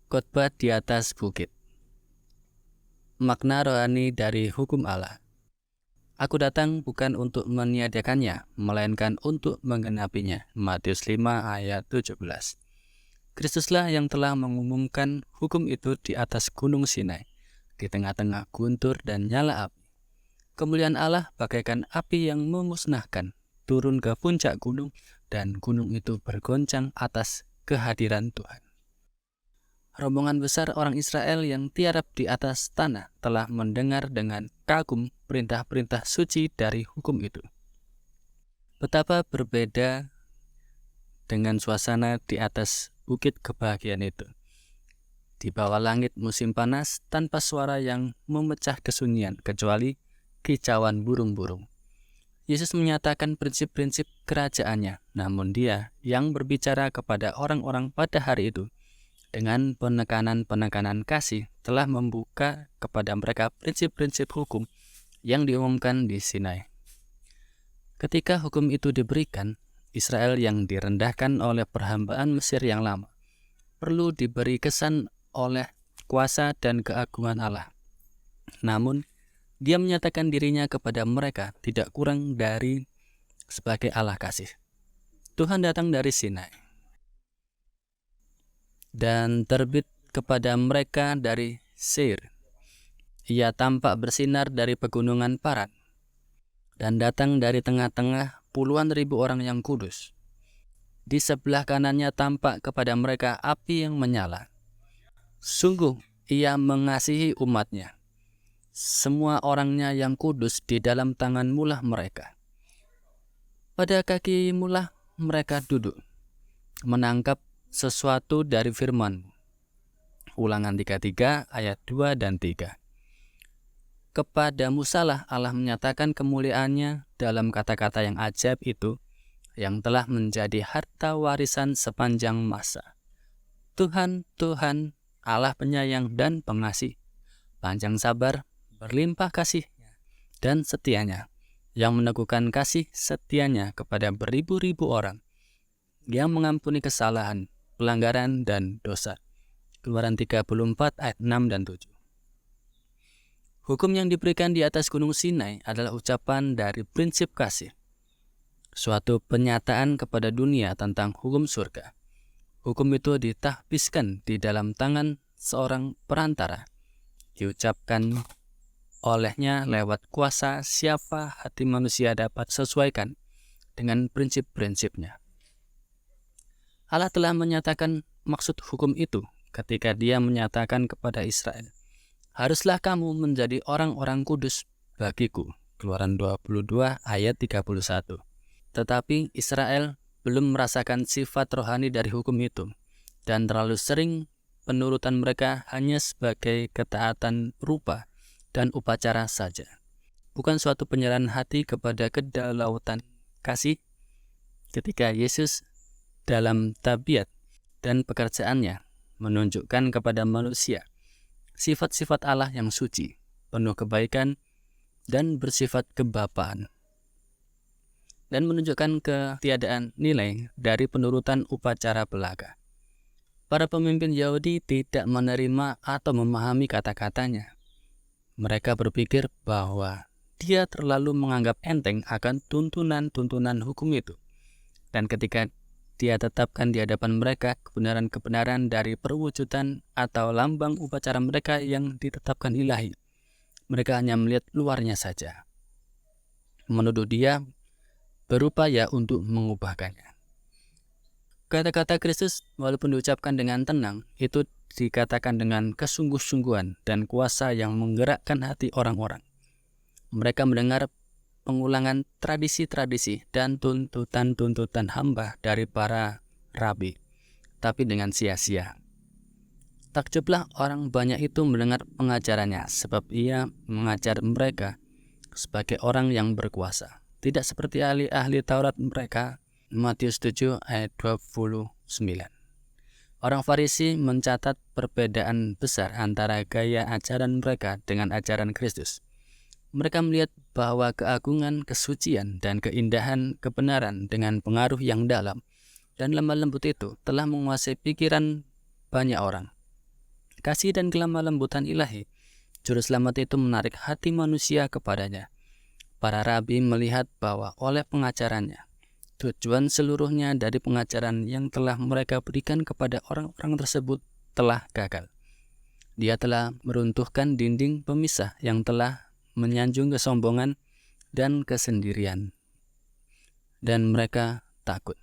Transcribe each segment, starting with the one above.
Khotbah di atas bukit. Makna rohani dari hukum Allah. Aku datang bukan untuk meniadakannya, melainkan untuk menggenapinya. Matius 5 ayat 17. Kristuslah yang telah mengumumkan hukum itu di atas gunung Sinai, di tengah-tengah guntur dan nyala api. Kemuliaan Allah bagaikan api yang memusnahkan, turun ke puncak gunung, dan gunung itu bergoncang atas kehadiran Tuhan. Rombongan besar orang Israel yang tiarap di atas tanah telah mendengar dengan kagum perintah-perintah suci dari hukum itu. Betapa berbeda dengan suasana di atas bukit kebahagiaan itu. Di bawah langit musim panas tanpa suara yang memecah kesunyian kecuali kicauan burung-burung. Yesus menyatakan prinsip-prinsip kerajaannya, namun Dia yang berbicara kepada orang-orang pada hari itu dengan penekanan-penekanan kasih telah membuka kepada mereka prinsip-prinsip hukum yang diumumkan di Sinai. Ketika hukum itu diberikan, Israel yang direndahkan oleh perhambaan Mesir yang lama perlu diberi kesan oleh kuasa dan keagungan Allah. Namun, Dia menyatakan dirinya kepada mereka tidak kurang dari sebagai Allah kasih. Tuhan datang dari Sinai dan terbit kepada mereka dari Seir. Ia tampak bersinar dari pegunungan Paran dan datang dari tengah-tengah puluhan ribu orang yang kudus. Di sebelah kanannya tampak kepada mereka api yang menyala. Sungguh Ia mengasihi umatnya. Semua orangnya yang kudus di dalam tangan mulah mereka. Pada kaki mulah mereka duduk, menangkap sesuatu dari firman-Mu. Ulangan 33 ayat 2 dan 3. Kepada Musalah Allah menyatakan kemuliaannya dalam kata-kata yang ajaib itu, yang telah menjadi harta warisan sepanjang masa. Tuhan, Tuhan, Allah penyayang dan pengasih, panjang sabar, berlimpah kasih-Nya dan setianya, yang meneguhkan kasih setianya kepada beribu-ribu orang, yang mengampuni kesalahan, pelanggaran, dan dosa. Keluaran 34 ayat 6 dan 7. Hukum yang diberikan di atas gunung Sinai adalah ucapan dari prinsip kasih, suatu penyataan kepada dunia tentang hukum surga. Hukum itu ditahbiskan di dalam tangan seorang perantara, diucapkan olehnya lewat kuasa siapa hati manusia dapat sesuaikan dengan prinsip-prinsipnya. Allah telah menyatakan maksud hukum itu ketika Dia menyatakan kepada Israel, haruslah kamu menjadi orang-orang kudus bagiku. Keluaran 22 ayat 31. Tetapi Israel belum merasakan sifat rohani dari hukum itu, dan terlalu sering penurutan mereka hanya sebagai ketaatan rupa dan upacara saja, bukan suatu penyerahan hati kepada kedaulatan kasih. Ketika Yesus dalam tabiat dan pekerjaannya menunjukkan kepada manusia sifat-sifat Allah yang suci, penuh kebaikan, dan bersifat kebapaan, dan menunjukkan ketiadaan nilai dari penurutan upacara belaga. Para pemimpin Yahudi tidak menerima atau memahami kata-katanya. Mereka berpikir bahwa Dia terlalu menganggap enteng akan tuntunan-tuntunan hukum itu. Dan ketika Dia tetapkan di hadapan mereka kebenaran-kebenaran dari perwujudan atau lambang upacara mereka yang ditetapkan ilahi, mereka hanya melihat luarnya saja, menuduh Dia berupaya untuk mengubahkannya. Kata-kata Kristus walaupun diucapkan dengan tenang, itu dikatakan dengan kesungguh-sungguhan dan kuasa yang menggerakkan hati orang-orang. Mereka mendengar pengulangan tradisi-tradisi dan tuntutan-tuntutan hamba dari para rabi, tapi dengan sia-sia. Takjublah orang banyak itu mendengar pengajarannya, sebab Ia mengajar mereka sebagai orang yang berkuasa, tidak seperti ahli-ahli Taurat mereka. Matius 7 ayat 29. Orang Farisi mencatat perbedaan besar antara gaya ajaran mereka dengan ajaran Kristus. Mereka melihat bahwa keagungan, kesucian, dan keindahan kebenaran dengan pengaruh yang dalam dan lemah lembut itu telah menguasai pikiran banyak orang. kasih dan kelemah lembutan ilahi, Juru Selamat itu menarik hati manusia kepadanya. Para rabi melihat bahwa oleh pengajarannya, tujuan seluruhnya dari pengajaran yang telah mereka berikan kepada orang-orang tersebut telah gagal. Dia telah meruntuhkan dinding pemisah yang telah menyanjung kesombongan dan kesendirian. Dan mereka takut.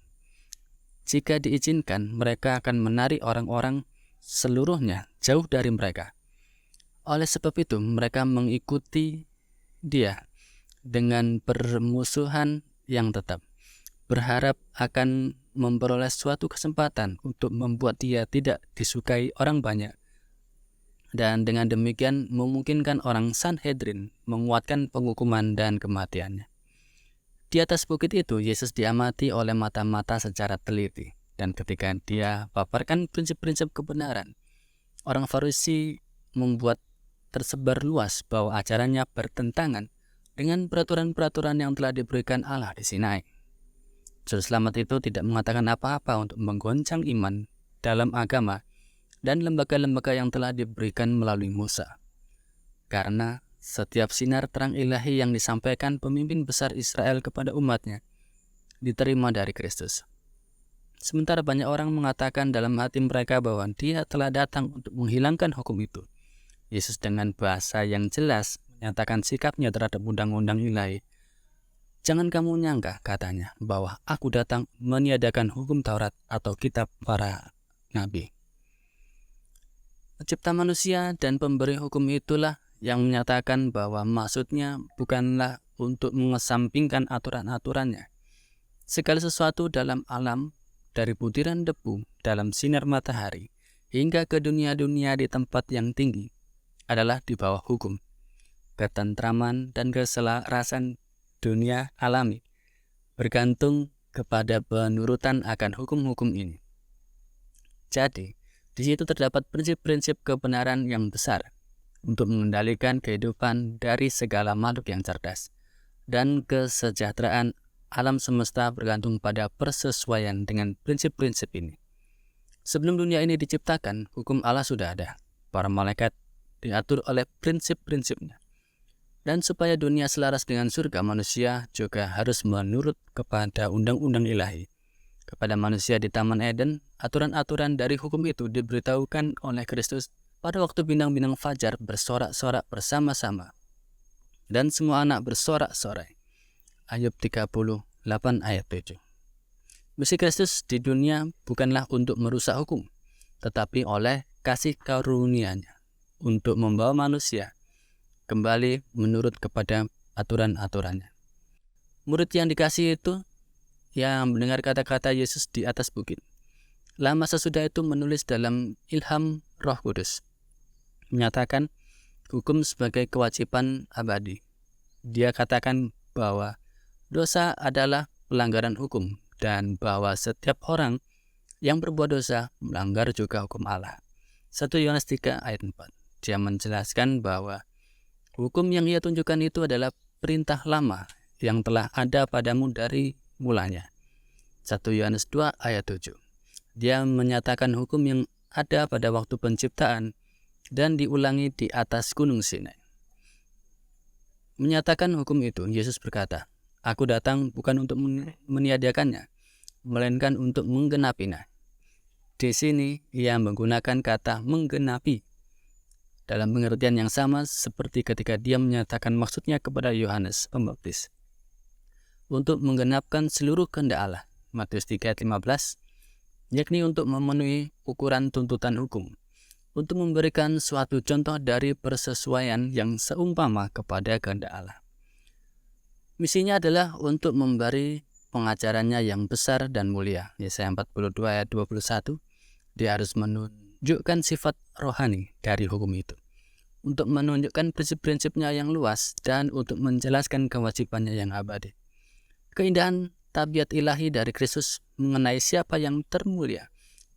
Jika diizinkan, mereka akan menarik orang-orang seluruhnya jauh dari mereka. Oleh sebab itu, mereka mengikuti dia dengan permusuhan yang tetap, berharap akan memperoleh suatu kesempatan untuk membuat dia tidak disukai orang banyak. Dan dengan demikian memungkinkan orang Sanhedrin menguatkan penghukuman dan kematiannya. Di atas bukit itu, Yesus diamati oleh mata-mata secara teliti. Dan ketika dia paparkan prinsip-prinsip kebenaran, orang Farisi membuat tersebar luas bahwa ajarannya bertentangan dengan peraturan-peraturan yang telah diberikan Allah di Sinai. Juru Selamat itu tidak mengatakan apa-apa untuk menggoncang iman dalam agama dan lembaga-lembaga yang telah diberikan melalui Musa. Karena setiap sinar terang ilahi yang disampaikan pemimpin besar Israel kepada umatnya diterima dari Kristus. Sementara banyak orang mengatakan dalam hati mereka bahwa dia telah datang untuk menghilangkan hukum itu, Yesus dengan bahasa yang jelas menyatakan sikapnya terhadap undang-undang ilahi. Jangan kamu nyangka, katanya, bahwa aku datang meniadakan hukum Taurat atau kitab para nabi. Pencipta manusia dan pemberi hukum itulah yang menyatakan bahwa maksudnya bukanlah untuk mengesampingkan aturan-aturannya. Segala sesuatu dalam alam, dari butiran debu dalam sinar matahari hingga ke dunia-dunia di tempat yang tinggi, adalah di bawah hukum. Ketentraman dan keselarasan dunia alami bergantung kepada penurutan akan hukum-hukum ini. Jadi, di situ terdapat prinsip-prinsip kebenaran yang besar untuk mengendalikan kehidupan dari segala makhluk yang cerdas, dan kesejahteraan alam semesta bergantung pada persesuaian dengan prinsip-prinsip ini. Sebelum dunia ini diciptakan, hukum Allah sudah ada. Para malaikat diatur oleh prinsip-prinsipnya. Dan supaya dunia selaras dengan surga, manusia juga harus menurut kepada undang-undang ilahi. Kepada manusia di Taman Eden, aturan-aturan dari hukum itu diberitahukan oleh Kristus pada waktu bintang-bintang fajar bersorak-sorak bersama-sama. Dan semua anak bersorak-sorai. Ayub 38 ayat 7. Misi Kristus di dunia bukanlah untuk merusak hukum, tetapi oleh kasih karunia-Nya untuk membawa manusia kembali menurut kepada aturan-aturannya. Murid yang dikasihi itu yang mendengar kata-kata Yesus di atas bukit, lama sesudah itu menulis dalam ilham Roh Kudus, menyatakan hukum sebagai kewajiban abadi. Dia katakan bahwa dosa adalah pelanggaran hukum dan bahwa setiap orang yang berbuat dosa melanggar juga hukum Allah. 1 Yohanes 3 ayat 4. Dia menjelaskan bahwa hukum yang ia tunjukkan itu adalah perintah lama yang telah ada padamu dari mulanya. 1 Yohanes 2 ayat 7. Dia menyatakan hukum yang ada pada waktu penciptaan dan diulangi di atas gunung Sinai. Menyatakan hukum itu, Yesus berkata, "Aku datang bukan untuk meniadakannya, melainkan untuk menggenapinya." Di sini ia menggunakan kata menggenapi dalam pengertian yang sama seperti ketika dia menyatakan maksudnya kepada Yohanes Pembaptis. Untuk menggenapkan seluruh kehendak Allah, Matius 3 ayat 15, yakni untuk memenuhi ukuran tuntutan hukum, untuk memberikan suatu contoh dari persesuaian yang seumpama kepada kehendak Allah. Misinya adalah untuk memberi pengajarannya yang besar dan mulia. Yesaya 42 ayat 21, dia harus menunjukkan sifat rohani dari hukum itu, untuk menunjukkan prinsip-prinsipnya yang luas dan untuk menjelaskan kewajibannya yang abadi. Keindahan tabiat ilahi dari Kristus mengenai siapa yang termulia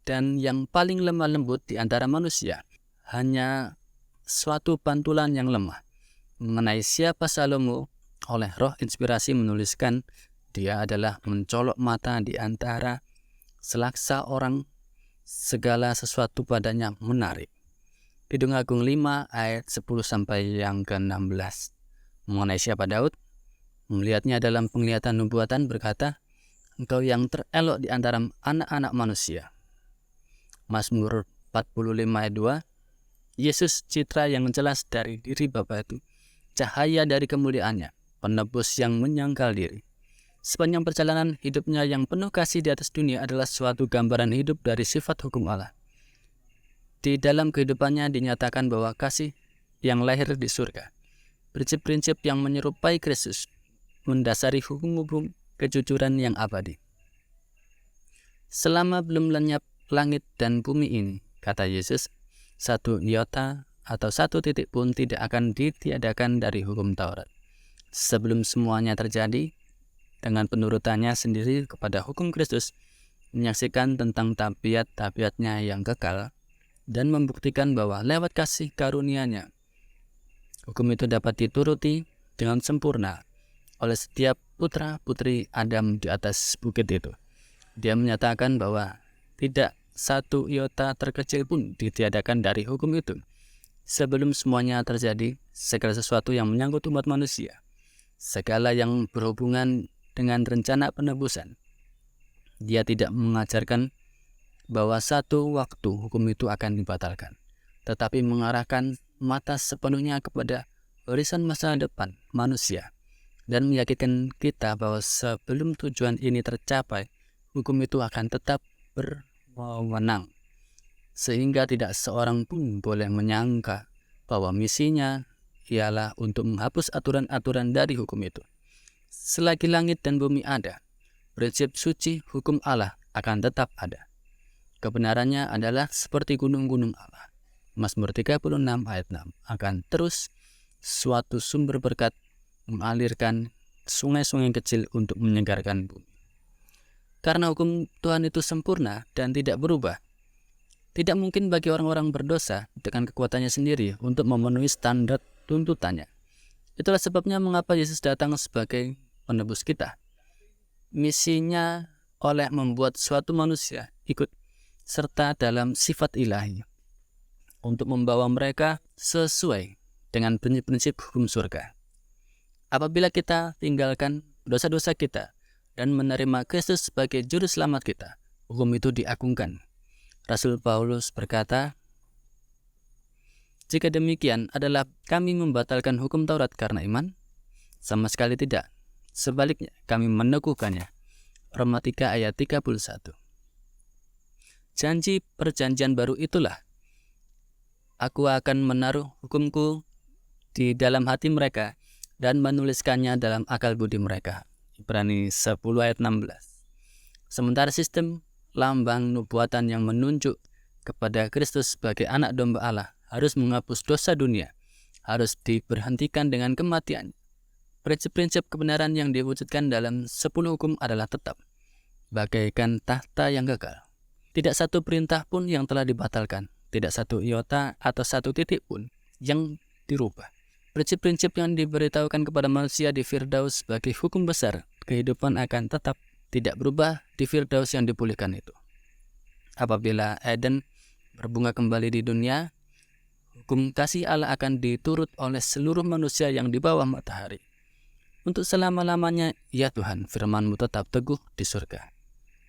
dan yang paling lemah lembut di antara manusia hanya suatu pantulan yang lemah. Mengenai siapa Salomo oleh roh inspirasi menuliskan, dia adalah mencolok mata di antara selaksa orang, segala sesuatu padanya menarik. Kidung Agung 5 ayat 10 sampai yang ke-16. Mengenai siapa Daud, melihatnya dalam penglihatan nubuatan berkata, "Engkau yang terelok di antara anak-anak manusia." Mazmur 45 ayat 2, Yesus citra yang jelas dari diri Bapa itu, cahaya dari kemuliaannya, penebus yang menyangkal diri. Sepanjang perjalanan hidupnya yang penuh kasih di atas dunia adalah suatu gambaran hidup dari sifat hukum Allah. Di dalam kehidupannya dinyatakan bahwa kasih yang lahir di surga, prinsip-prinsip yang menyerupai Kristus, mendasari hukum-hukum kejujuran yang abadi. Selama belum lenyap langit dan bumi ini, kata Yesus, satu iota atau satu titik pun tidak akan ditiadakan dari hukum Taurat. Sebelum semuanya terjadi, dengan penurutannya sendiri kepada hukum Kristus, menyaksikan tentang tabiat-tabiatnya yang kekal, dan membuktikan bahwa lewat kasih karunia-Nya, hukum itu dapat dituruti dengan sempurna oleh setiap putra-putri Adam di atas bukit itu. Dia menyatakan bahwa tidak satu iota terkecil pun ditiadakan dari hukum itu. Sebelum semuanya terjadi, segala sesuatu yang menyangkut umat manusia, segala yang berhubungan dengan rencana penebusan, Dia tidak mengajarkan bahwa satu waktu hukum itu akan dibatalkan, tetapi mengarahkan mata sepenuhnya kepada horizon masa depan manusia, dan meyakinkan kita bahwa sebelum tujuan ini tercapai, hukum itu akan tetap berwenang, sehingga tidak seorang pun boleh menyangka bahwa misinya ialah untuk menghapus aturan-aturan dari hukum itu. Selagi langit dan bumi ada, prinsip suci hukum Allah akan tetap ada. Kebenarannya adalah seperti gunung-gunung Allah. Mazmur 36 ayat 6 akan terus suatu sumber berkat mengalirkan sungai-sungai kecil untuk menyegarkan bumi. Karena hukum Tuhan itu sempurna dan tidak berubah, tidak mungkin bagi orang-orang berdosa dengan kekuatannya sendiri untuk memenuhi standar tuntutannya. Itulah sebabnya mengapa Yesus datang sebagai penebus kita. Misinya oleh membuat suatu manusia ikut serta dalam sifat ilahi untuk membawa mereka sesuai dengan prinsip-prinsip hukum surga. Apabila kita tinggalkan dosa-dosa kita dan menerima Kristus sebagai juru selamat kita, hukum itu diagungkan. Rasul Paulus berkata, "Jika demikian adalah kami membatalkan hukum Taurat karena iman? Sama sekali tidak. Sebaliknya, kami meneguhkannya." Roma 3 ayat 31. Janji perjanjian baru itulah, "Aku akan menaruh hukumku di dalam hati mereka dan menuliskannya dalam akal budi mereka." Ibrani 10 ayat 16. Sementara sistem lambang nubuatan yang menunjuk kepada Kristus sebagai anak domba Allah harus menghapus dosa dunia, harus diberhentikan dengan kematian. Prinsip-prinsip kebenaran yang diwujudkan dalam 10 hukum adalah tetap, bagaikan tahta yang kekal. Tidak satu perintah pun yang telah dibatalkan, tidak satu iota atau satu titik pun yang dirubah. Prinsip-prinsip yang diberitahukan kepada manusia di Firdaus sebagai hukum besar kehidupan akan tetap tidak berubah di Firdaus yang dipulihkan itu. Apabila Eden berbunga kembali di dunia, hukum kasih Allah akan diturut oleh seluruh manusia yang di bawah matahari. Untuk selama-lamanya, ya Tuhan, firman-Mu tetap teguh di surga.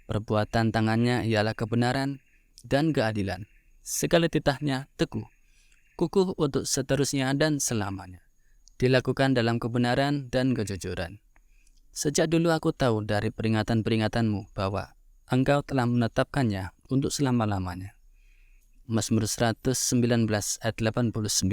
Perbuatan tangannya ialah kebenaran dan keadilan. Segala titahnya teguh, kukuh untuk seterusnya dan selamanya. Dilakukan dalam kebenaran dan kejujuran. Sejak dulu aku tahu dari peringatan-peringatan-Mu bahwa Engkau telah menetapkannya untuk selama-lamanya. Mazmur 119 ayat 89.